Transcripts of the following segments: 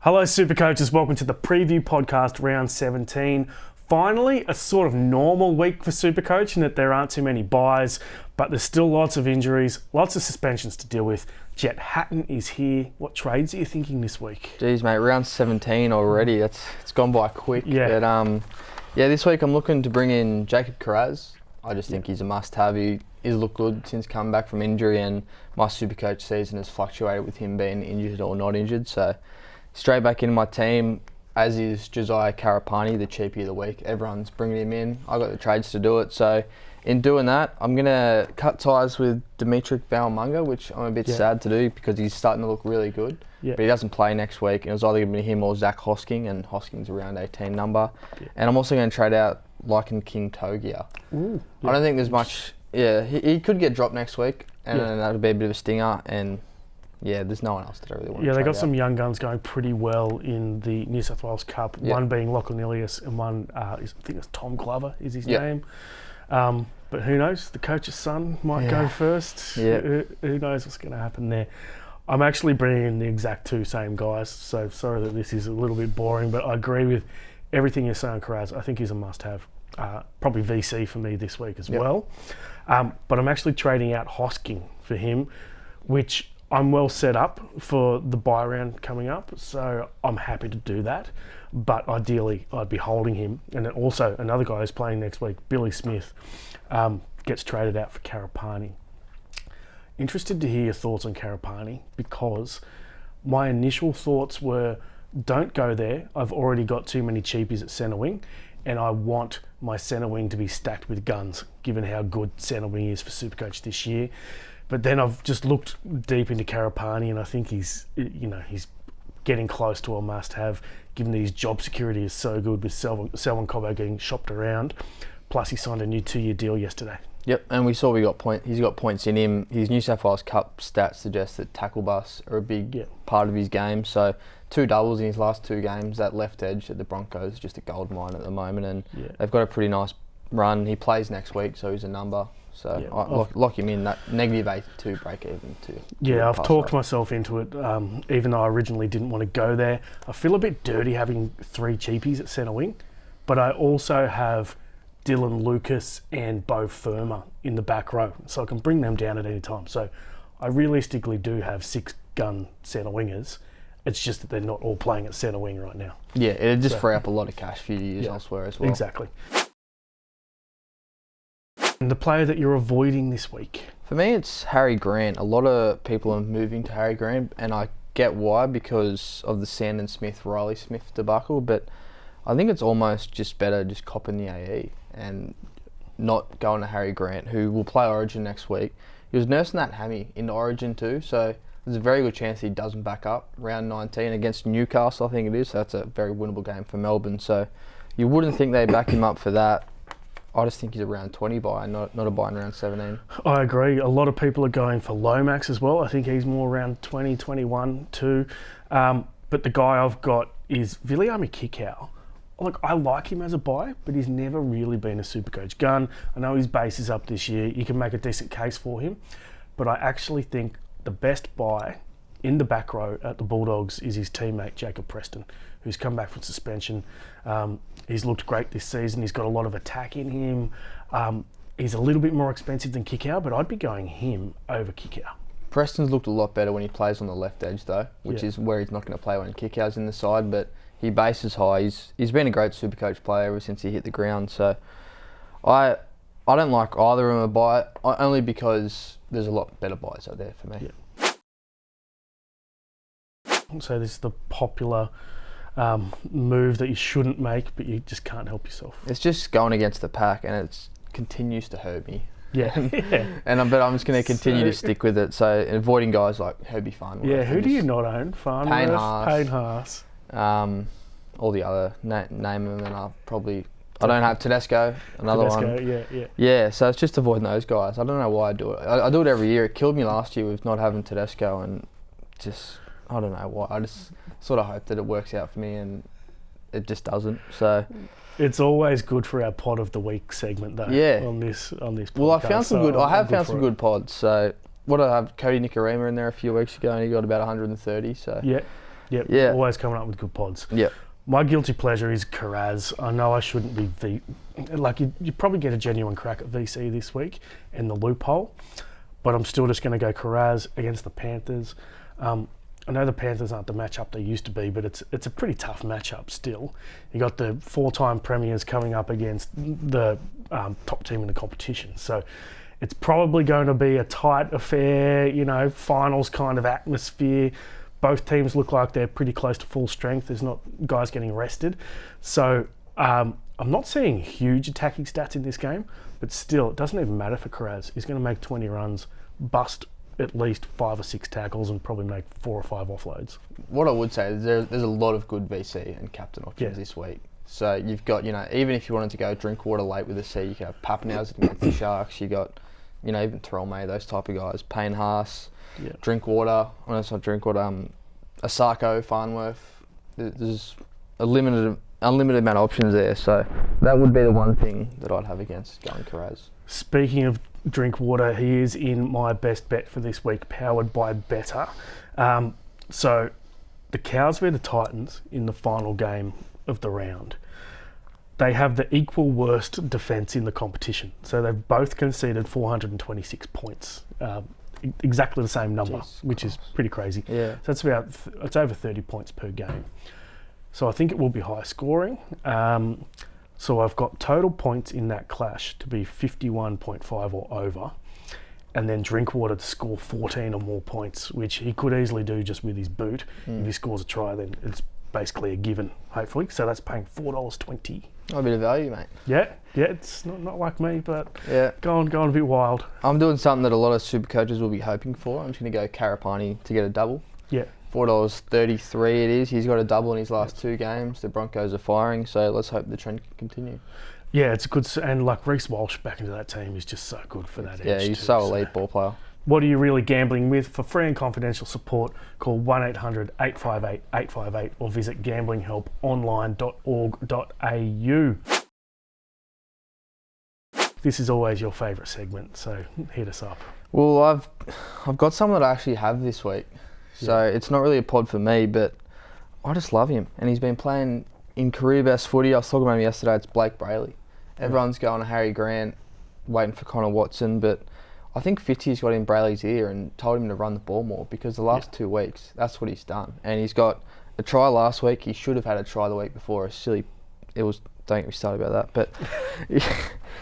Hello Supercoaches, welcome to the preview podcast round 17. Finally, a sort of normal week for Supercoach in that there aren't too many buys, but there's still lots of injuries, lots of suspensions to deal with. Jett Hatton is here. What trades are you thinking this week? Jeez mate, round 17 already. It's gone by quick. Yeah. But, this week I'm looking to bring in Jacob Karapani. I just think he's a must-have. He's looked good since coming back from injury, and my Supercoach season has fluctuated with him being injured or not injured. So straight back into my team, as is Josiah Karapani, the cheapie of the week. Everyone's bringing him in. I got the trades to do it. So in doing that, I'm going to cut ties with Dimitri Valmunga, which I'm a bit sad to do because he's starting to look really good. Yeah. But he doesn't play next week. It was either going to be him or Zach Hosking, and Hosking's around 18 number. Yeah. And I'm also going to trade out Lycan King Togia. I don't think there's much. Yeah, he could get dropped next week, and that'll be a bit of a stinger. And yeah, there's no one else that I really want to trade they got out. some young guns going pretty well in the New South Wales Cup. Yep. One being Lachlan Ilias, and one, I think it's Tom Glover is his name. But who knows? The coach's son might go first. Yeah. Who knows what's going to happen there? I'm actually bringing in the exact two same guys, so sorry that this is a little bit boring, but I agree with everything you're saying, Karaz. I think he's a must-have. Probably VC for me this week as well. But I'm actually trading out Hosking for him, which I'm well set up for the buy round coming up, so I'm happy to do that. But ideally, I'd be holding him. And then also, another guy who's playing next week, Billy Smith, gets traded out for Karapani. Interested to hear your thoughts on Karapani, because my initial thoughts were, don't go there. I've already got too many cheapies at centre wing, and I want my centre wing to be stacked with guns, given how good centre wing is for Supercoach this year. But then I've just looked deep into Karapani, and I think he's getting close to a must-have, given that his job security is so good with Selwyn Cobbo getting shopped around. Plus, he signed a new 2-year deal yesterday. Yep, and we saw he's got points in him. His New South Wales Cup stats suggest that tackle busts are a big part of his game. So 2 doubles in his last 2 games. That left edge at the Broncos is just a gold mine at the moment, and they've got a pretty nice run. He plays next week, so he's a number. So lock him in, that negative 82 break even too. Yeah, I've talked myself into it, even though I originally didn't want to go there. I feel a bit dirty having 3 cheapies at centre wing, but I also have Dylan Lucas and Bo Firma in the back row, so I can bring them down at any time. So I realistically do have 6 gun centre wingers. It's just that they're not all playing at centre wing right now. Yeah, it'd just free up a lot of cash for you to use elsewhere as well. Exactly. And the player that you're avoiding this week? For me, it's Harry Grant. A lot of people are moving to Harry Grant, and I get why, because of the Sandon Smith, Riley Smith debacle, but I think it's almost just better just copping the AE and not going to Harry Grant, who will play Origin next week. He was nursing that hammy in Origin too, so there's a very good chance he doesn't back up round 19 against Newcastle, I think it is. So that's a very winnable game for Melbourne. So you wouldn't think they'd back him up for that. I just think he's a round 20 buy, not a buy in round 17. I agree. A lot of people are going for Lomax as well. I think he's more around 20, 21 too. But the guy I've got is Viliami Kikau. Look, I like him as a buy, but he's never really been a Supercoach gun. I know his base is up this year. You can make a decent case for him. But I actually think the best buy in the back row at the Bulldogs is his teammate, Jacob Preston, who's come back from suspension. He's looked great this season. He's got a lot of attack in him. He's a little bit more expensive than Kikau, but I'd be going him over Kikau. Preston's looked a lot better when he plays on the left edge though, which is where he's not going to play when Kikau's in the side, but he bases high. He's been a great Supercoach player ever since he hit the ground. So I don't like either of them a buy, only because there's a lot better buys out there for me. Yeah. So this is the popular move that you shouldn't make, but you just can't help yourself. It's just going against the pack, and it continues to hurt me. Yeah. But I'm just going to continue to stick with it. So avoiding guys like Herbie Farnworth. Yeah, who do you not own? Farnworth, Payne Haas. All the other, name them, and I don't have Tedesco, another one. Yeah, so it's just avoiding those guys. I don't know why I do it. I do it every year. It killed me last year with not having Tedesco, and just, I don't know why. I just sort of hope that it works out for me, and it just doesn't. So it's always good for our pod of the week segment, though. Yeah. On this podcast. Well, I found some good. I have found some good pods. So what I have Cody Nicarima in there a few weeks ago, and he got about 130. So yeah. Yep. Yeah. Always coming up with good pods. Yep. My guilty pleasure is Karaz. I know I shouldn't be you probably get a genuine crack at VC this week in the loophole, but I'm still just going to go Karaz against the Panthers. I know the Panthers aren't the matchup they used to be, but it's a pretty tough matchup still. You got the 4-time premiers coming up against the top team in the competition, so it's probably going to be a tight affair. Finals kind of atmosphere. Both teams look like they're pretty close to full strength. There's not guys getting rested. So I'm not seeing huge attacking stats in this game, but still, it doesn't even matter for Karaz. He's going to make 20 runs, bust at least 5 or 6 tackles, and probably make 4 or 5 offloads. What I would say is there's a lot of good VC and captain options this week. So you've got, even if you wanted to go Drinkwater late with a C, you can have Pappenhausen against the Sharks. You got, even Threlmay, those type of guys. Payne Haas. Yeah. Drinkwater, well, it's not Drinkwater, Asako, Farnworth. There's unlimited amount of options there, so that would be the one thing that I'd have against going Karaz. Speaking of Drinkwater, he is in my best bet for this week, powered by Better. So the Cows v the Titans in the final game of the round. They have the equal worst defence in the competition. So they've both conceded 426 points. Exactly the same number, which is pretty crazy. Yeah. So it's over 30 points per game. So I think it will be high scoring. So I've got total points in that clash to be 51.5 or over, and then Drinkwater to score 14 or more points, which he could easily do just with his boot. If he scores a try, then it's basically a given, hopefully. So that's paying $4.20. A bit of value, mate. Yeah, it's not like me, but going a bit wild. I'm doing something that a lot of super coaches will be hoping for. I'm just going to go Karapani to get a double. Yeah. $4.33 it is. He's got a double in his last 2 games. The Broncos are firing, so let's hope the trend can continue. Yeah, it's a good, and like Reece Walsh back into that team is just so good for that edge. Yeah, he's so elite ball player. What are you really gambling with? For free and confidential support, call 1-800-858-858 or visit gamblinghelponline.org.au. This is always your favourite segment, so hit us up. Well, I've got someone that I actually have this week. So it's not really a pod for me, but I just love him. And he's been playing in career best footy. I was talking about him yesterday. It's Blake Brayley. Everyone's going to Harry Grant, waiting for Connor Watson, but I think Fitzy's got in Brayley's ear and told him to run the ball more, because the last 2 weeks, that's what he's done. And he's got a try last week. He should have had a try the week before. Don't get me started about that. But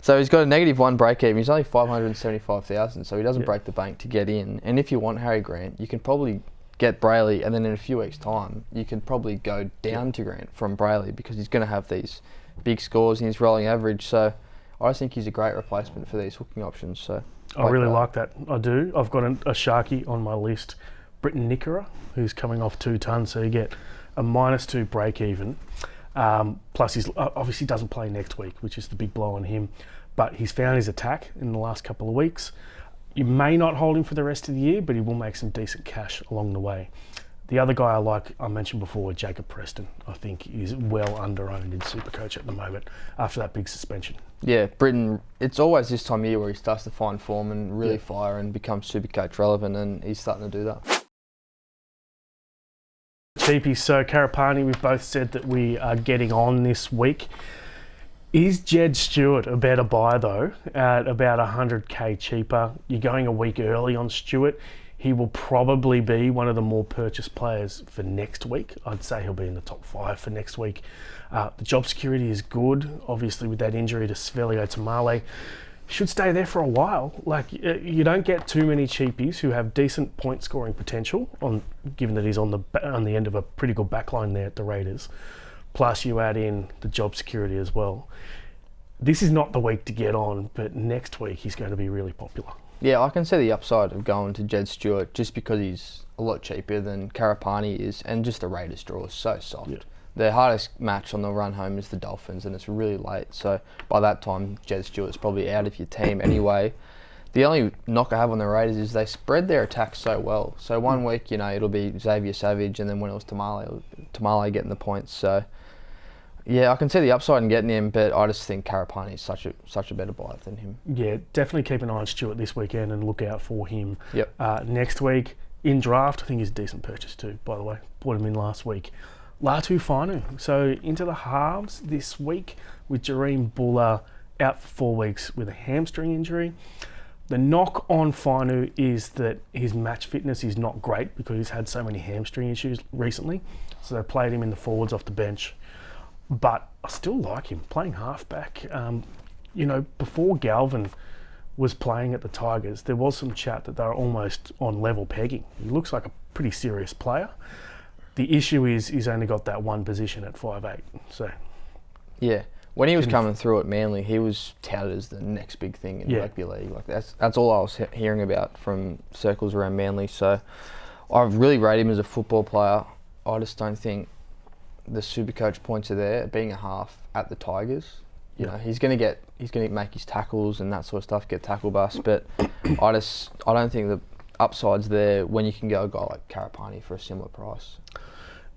so he's got a -1 break even. He's only 575,000, so he doesn't break the bank to get in. And if you want Harry Grant, you can probably get Brayley, and then in a few weeks' time, you can probably go down to Grant from Brayley, because he's going to have these big scores in his rolling average. So I think he's a great replacement for these hooking options. So I really like that. I do. I've got a Sharky on my list, Britton Nickera, who's coming off 2 tons, so you get a -2 break even. Plus, he obviously doesn't play next week, which is the big blow on him. But he's found his attack in the last couple of weeks. You may not hold him for the rest of the year, but he will make some decent cash along the way. The other guy I mentioned before, Jacob Preston, I think is well under-owned in SuperCoach at the moment after that big suspension. Yeah, Britton, it's always this time of year where he starts to find form and really fire and become SuperCoach relevant, and he's starting to do that. Cheapies, so Karapani, we've both said that we are getting on this week. Is Jed Stewart a better buy though, at about 100k cheaper? You're going a week early on Stewart. He will probably be one of the more purchased players for next week. I'd say he'll be in the top 5 for next week. The job security is good, obviously with that injury to Svelio Tamale. Should stay there for a while. Like, you don't get too many cheapies who have decent point scoring potential, given that he's on the end of a pretty good backline there at the Raiders. Plus you add in the job security as well. This is not the week to get on, but next week he's going to be really popular. Yeah, I can see the upside of going to Jed Stewart just because he's a lot cheaper than Karapani is, and just the Raiders draw is so soft. Yeah. The hardest match on the run home is the Dolphins, and it's really late. So by that time, Jed Stewart's probably out of your team anyway. The only knock I have on the Raiders is they spread their attacks so well. So one week, it'll be Xavier Savage, and then when it was Tamale getting the points. So yeah, I can see the upside in getting him, but I just think Karapani is such a better buy than him. Yeah, definitely keep an eye on Stewart this weekend and look out for him. Yep. Next week, In draft, I think he's a decent purchase too, by the way. Bought him in last week. Latu Fainu. So into the halves this week with Jareem Buller out for 4 weeks with a hamstring injury. The knock on Fainu is that his match fitness is not great because he's had so many hamstring issues recently. So they played him in the forwards off the bench. But I still like him playing halfback. Before Galvin was playing at the Tigers, there was some chat that they were almost on level pegging. He looks like a pretty serious player. The issue is he's only got that one position at 5'8". So yeah, when he was coming through at Manly, he was touted as the next big thing in rugby league. Like that's all I was hearing about from circles around Manly. So I really rate him as a football player. I just don't think the SuperCoach points are there. Being a half at the Tigers, you know, he's gonna make his tackles and that sort of stuff, get tackle bust. But I don't think the upside's there when you can go a guy like Karapani for a similar price.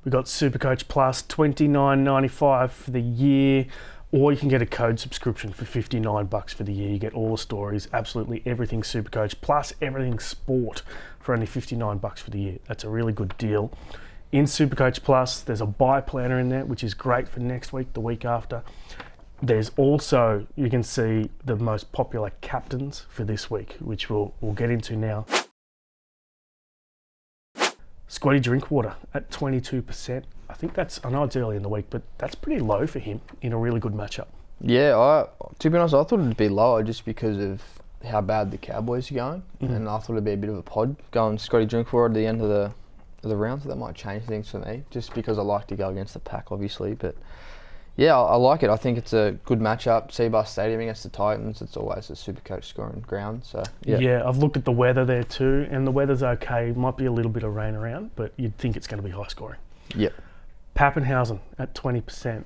We got SuperCoach Plus $29.95 for the year, or you can get a code subscription for $59 for the year. You get all the stories, absolutely everything SuperCoach plus everything sport for only $59 for the year. That's a really good deal. In SuperCoach Plus, there's a buy planner in there, which is great for next week, the week after. There's also, you can see the most popular captains for this week, which we'll get into now. Squatty Drinkwater at 22%. I know it's early in the week, but that's pretty low for him in a really good matchup. Yeah, to be honest, I thought it'd be lower just because of how bad the Cowboys are going, and I thought it'd be a bit of a pod going Squatty Drinkwater at the end of the round, so that might change things for me, just because I like to go against the pack, obviously, but yeah, I like it. I think it's a good matchup. Seabus Stadium against the Titans, it's always a SuperCoach scoring ground. So yeah, I've looked at the weather there too, and the weather's okay. Might be a little bit of rain around, but you'd think it's going to be high scoring. Yep. Pappenhausen at 20%.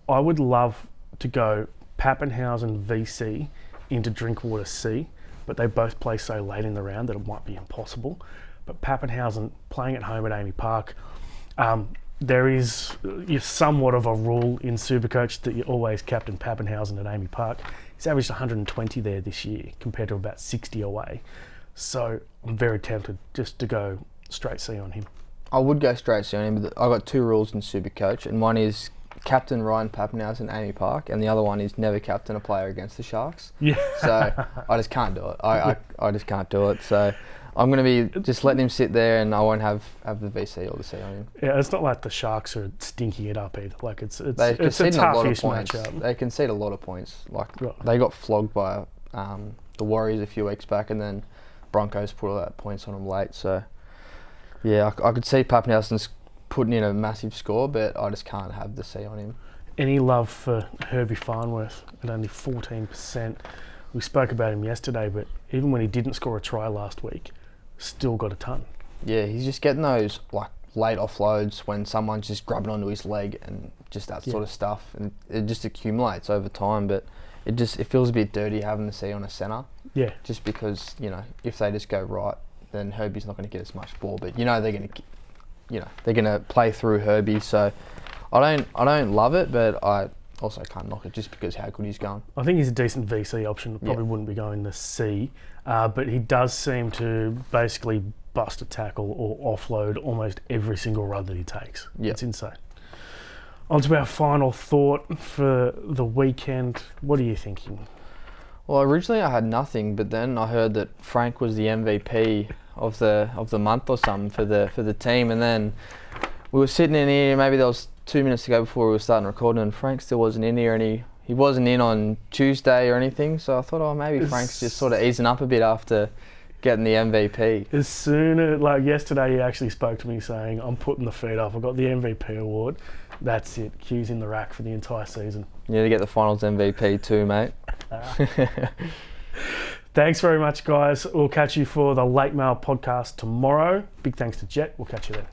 I would love to go Pappenhausen VC into Drinkwater C, but they both play so late in the round that it might be impossible. But Pappenhausen playing at home at Amy Park, there is somewhat of a rule in SuperCoach that you always captain Pappenhausen at Amy Park. He's averaged 120 there this year compared to about 60 away. So I'm very tempted just to go straight C on him. I would go straight C on him, but I've got two rules in SuperCoach, and one is captain Ryan Pappenhausen at Amy Park, and the other one is never captain a player against the Sharks. Yeah. So I just can't do it. I just can't do it. So I'm going to be just letting him sit there, and I won't have the VC or the C on him. Yeah, it's not like the Sharks are stinking it up either. Like it's a toughish matchup. They concede a lot of points. Like they got flogged by the Warriors a few weeks back, and then Broncos put all that points on them late. So yeah, I could see Pappenhausen's putting in a massive score, but I just can't have the C on him. Any love for Herbie Farnworth at only 14%? We spoke about him yesterday, but even when he didn't score a try last week, still got a ton. Yeah, he's just getting those like late offloads when someone's just grabbing onto his leg and just that sort of stuff, and it just accumulates over time. But it feels a bit dirty having the C on a centre. Yeah. Just because if they just go right, then Herbie's not going to get as much ball. But they're going to play through Herbie. So I don't love it, but I also can't knock it just because how good he's going. I think he's a decent VC option. Probably wouldn't be going the C, but he does seem to basically bust a tackle or offload almost every single run that he takes. Yep. It's insane. On to our final thought for the weekend. What are you thinking? Well, originally I had nothing, but then I heard that Frank was the MVP of the month or something for the team, and then we were sitting in here. Maybe that was 2 minutes ago before we were starting recording, and Frank still wasn't in here, and he wasn't in on Tuesday or anything. So I thought, maybe Frank's just sort of easing up a bit after getting the MVP. As soon as yesterday, he actually spoke to me saying, "I'm putting the feet up. I got the MVP award. That's it. Q's in the rack for the entire season." You need to get the finals MVP too, mate. Thanks very much, guys. We'll catch you for the Late Mail podcast tomorrow. Big thanks to Jett. We'll catch you then.